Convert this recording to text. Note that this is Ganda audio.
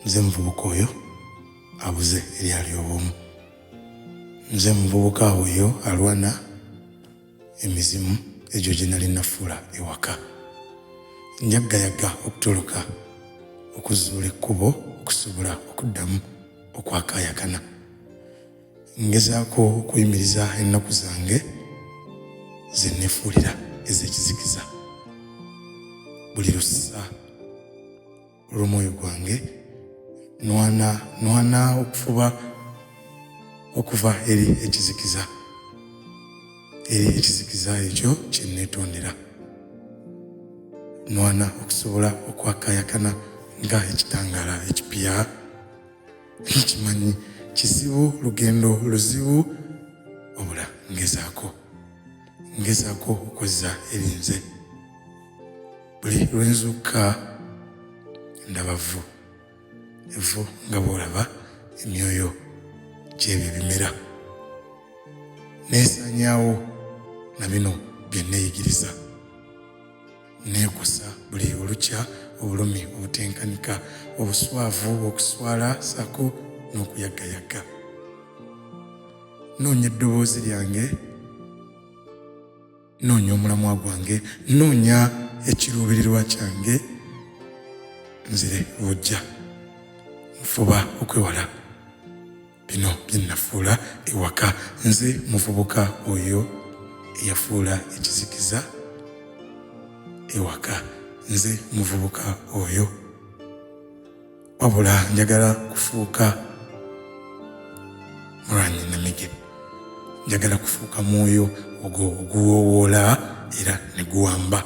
nze muvubuka oyo abuze eryali obumu. Nze muvubuka oyo alwana emizimu egyo gye nali nafuula ewaka. Njaggayaga okutoloka okuzuula ekkubo okusobola okuddamu okwakaayakana. Ngezaako okuyimiriza ennaku zange ze neefuulira ez'ekizikiza. Buli lussa olw'omwoyo gwange nwana okufuba okuva eri ekizikiza ekyo kye neetondera. Nwana okusobola okwakaayakana nga ekitangaala ekipya. Nkimanyi kizibu, lugendo luzibu, wabula ngezaako okozza erinze. Buli lwenzuuka ndaba evvu nga bw'olaba emyoyo gy'ebyo ebimera. Neesanyaawo na bino bye neeyigiriza. Neekosa buli olukya obulumi obutenkanika, obuswavu, okuswala ssaako n'okuyaggayaga. Noonya eddoboozi lyange, noonya omulamwa gwange, noonya ekiruubirirwa kyange, nzire bujja. Nfuba okwewala bino bye nafuula ewaka. Nze muvubuka oyo eyafuula ekizikiza ewaka. Nze muvubuka oyo wabula njagala kufuuka mulwanyi namige. Njagala kufuuka mwoyo ogwo oguwoowoola era ne guwamba.